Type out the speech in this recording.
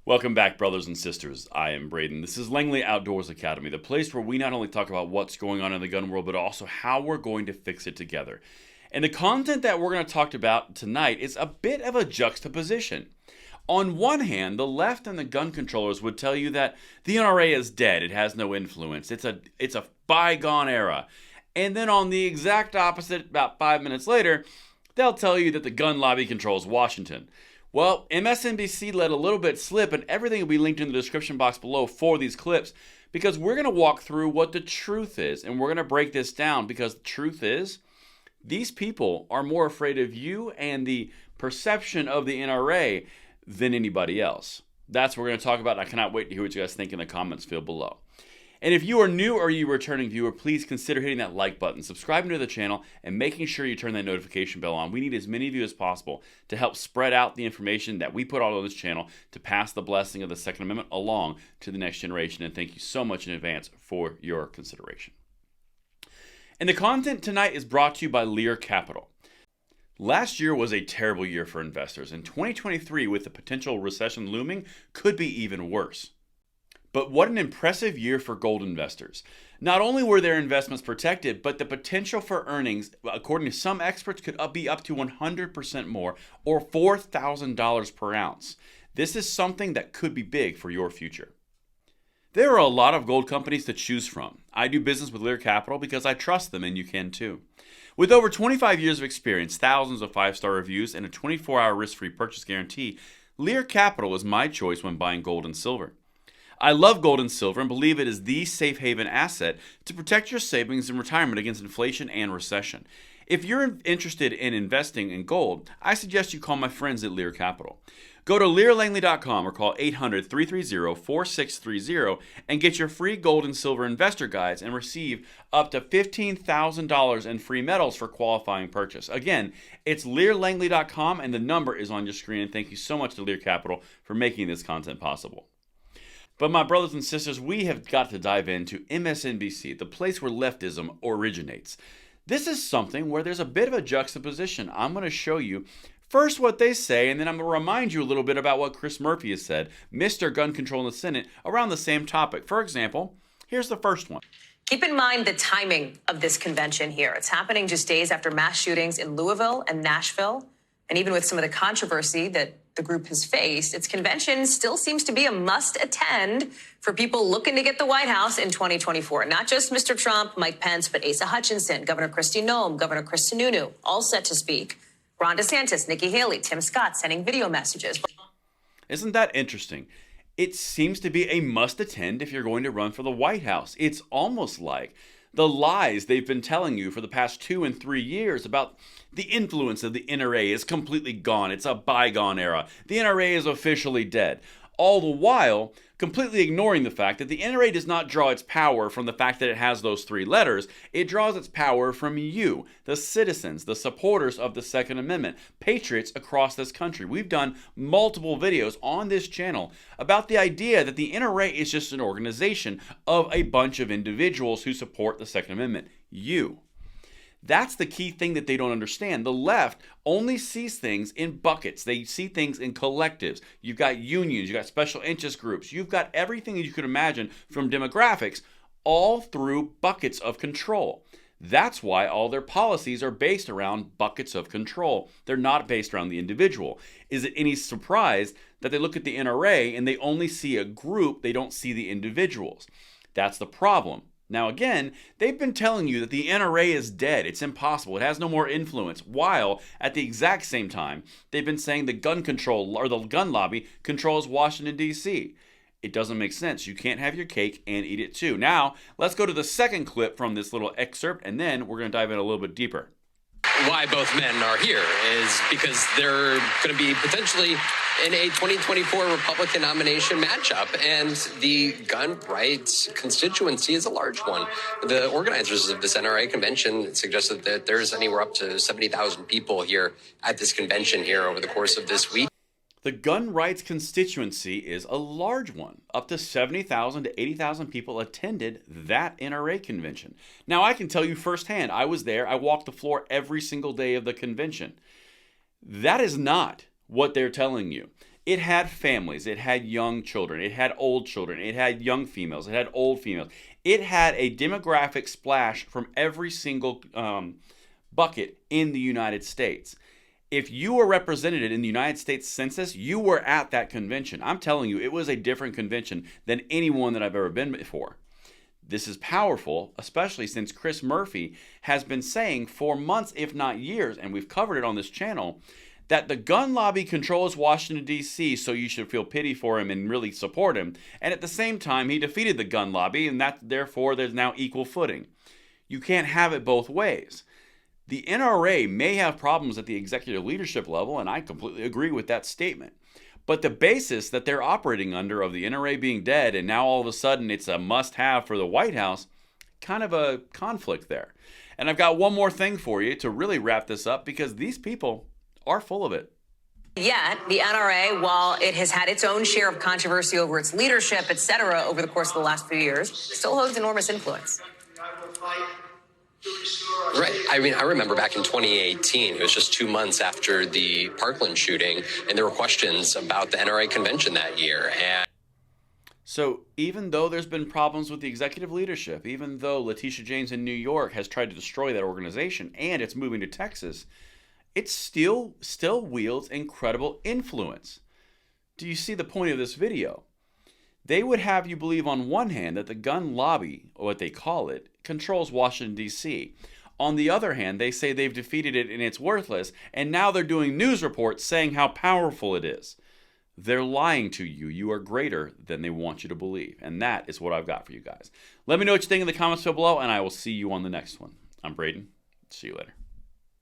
Welcome back, brothers and sisters. I am Braden. This is Langley Outdoors Academy, the place where we not only talk about what's going on in the gun world, but also how we're going to fix it together. And the content that we're going to talk about tonight is a bit of a juxtaposition. On one hand, the left and the gun controllers would tell you that the NRA is dead. It has no influence. It's a bygone era. And then on the exact opposite, about 5 minutes later, they'll tell you that the gun lobby controls Washington. Well, MSNBC let a little bit slip, and everything will be linked in the description box below for these clips, because we're going to walk through what the truth is, and we're going to break this down, because the truth is, these people are more afraid of you and the perception of the NRA than anybody else. That's what we're going to talk about, and I cannot wait to hear what you guys think in the comments field below. And if you are new or you are a returning viewer, please consider hitting that like button, subscribing to the channel, and making sure you turn that notification bell on. We need as many of you as possible to help spread out the information that we put out on this channel to pass the blessing of the Second Amendment along to the next generation. And thank you so much in advance for your consideration. And the content tonight is brought to you by Lear Capital. Last year was a terrible year for investors, and 2023, with the potential recession looming, could be even worse. But what an impressive year for gold investors. Not only were their investments protected, but the potential for earnings, according to some experts, could be up to 100% more, or $4,000 per ounce. This is something that could be big for your future. There are a lot of gold companies to choose from. I do business with Lear Capital because I trust them, and you can too. With over 25 years of experience, thousands of 5-star reviews, and a 24-hour risk-free purchase guarantee, Lear Capital is my choice when buying gold and silver. I love gold and silver and believe it is the safe haven asset to protect your savings in retirement against inflation and recession. If you're interested in investing in gold, I suggest you call my friends at Lear Capital. Go to learlangley.com or call 800-330-4630 and get your free gold and silver investor guides and receive up to $15,000 in free metals for qualifying purchase. Again, it's learlangley.com and the number is on your screen. And thank you so much to Lear Capital for making this content possible. But my brothers and sisters, we have got to dive into MSNBC, the place where leftism originates. This is something where there's a bit of a juxtaposition. I'm going to show you first what they say, and then I'm going to remind you a little bit about what Chris Murphy has said, Mr. Gun Control in the Senate, around the same topic. For example, here's the first one. Keep in mind the timing of this convention here. It's happening just days after mass shootings in Louisville and Nashville. And even with some of the controversy that the group has faced, its convention still seems to be a must-attend for people looking to get the White House in 2024. Not just Mr. Trump, Mike Pence, but Asa Hutchinson, Governor Kristi Noem, Governor Chris Sununu, all set to speak. Ron DeSantis, Nikki Haley, Tim Scott sending video messages. Isn't that interesting? It seems to be a must-attend if you're going to run for the White House. It's almost like the lies they've been telling you for the past 2 and 3 years about the influence of the NRA is completely gone. It's a bygone era. The NRA is officially dead. All the while, completely ignoring the fact that the NRA does not draw its power from the fact that it has those 3 letters. It draws its power from you, the citizens, the supporters of the Second Amendment, patriots across this country. We've done multiple videos on this channel about the idea that the NRA is just an organization of a bunch of individuals who support the Second Amendment. You. That's the key thing that they don't understand. The left only sees things in buckets. They see things in collectives. You've got unions, you've got special interest groups, you've got everything that you could imagine from demographics, all through buckets of control. That's why all their policies are based around buckets of control. They're not based around the individual. Is it any surprise that they look at the NRA and they only see a group, they don't see the individuals? That's the problem. Now again, they've been telling you that the NRA is dead. It's impossible. It has no more influence. While at the exact same time, they've been saying the gun control or the gun lobby controls Washington, D.C. It doesn't make sense. You can't have your cake and eat it too. Now, let's go to the second clip from this little excerpt, and then we're going to dive in a little bit deeper. Why both men are here is because they're going to be potentially in a 2024 Republican nomination matchup, and the gun rights constituency is a large one. The organizers of this NRA convention suggested that there's anywhere up to 70,000 people here at this convention here over the course of this week. The gun rights constituency is a large one. Up to 70,000 to 80,000 people attended that NRA convention. Now, I can tell you firsthand, I was there. I walked the floor every single day of the convention. That is not what they're telling you. It had families, it had young children, it had old children, it had young females, it had old females. It had a demographic splash from every single bucket in the United States. If you were represented in the United States Census, you were at that convention. I'm telling you, it was a different convention than any one that I've ever been before. This is powerful, especially since Chris Murphy has been saying for months, if not years, and we've covered it on this channel, that the gun lobby controls Washington, D.C., so you should feel pity for him and really support him. And at the same time, he defeated the gun lobby, and that therefore there's now equal footing. You can't have it both ways. The NRA may have problems at the executive leadership level, and I completely agree with that statement. But the basis that they're operating under of the NRA being dead and now all of a sudden it's a must-have for the White House, kind of a conflict there. And I've got one more thing for you to really wrap this up because these people are full of it. Yet, the NRA, while it has had its own share of controversy over its leadership, et cetera, over the course of the last few years, still holds enormous influence. Right. I mean, I remember back in 2018, it was just 2 months after the Parkland shooting, and there were questions about the NRA convention that year. And so even though there's been problems with the executive leadership, even though Letitia James in New York has tried to destroy that organization and it's moving to Texas, it still wields incredible influence. Do you see the point of this video? They would have you believe on one hand that the gun lobby, or what they call it, controls Washington, D.C. On the other hand, they say they've defeated it and it's worthless, and now they're doing news reports saying how powerful it is. They're lying to you. You are greater than they want you to believe. And that is what I've got for you guys. Let me know what you think in the comments below, and I will see you on the next one. I'm Braden. See you later.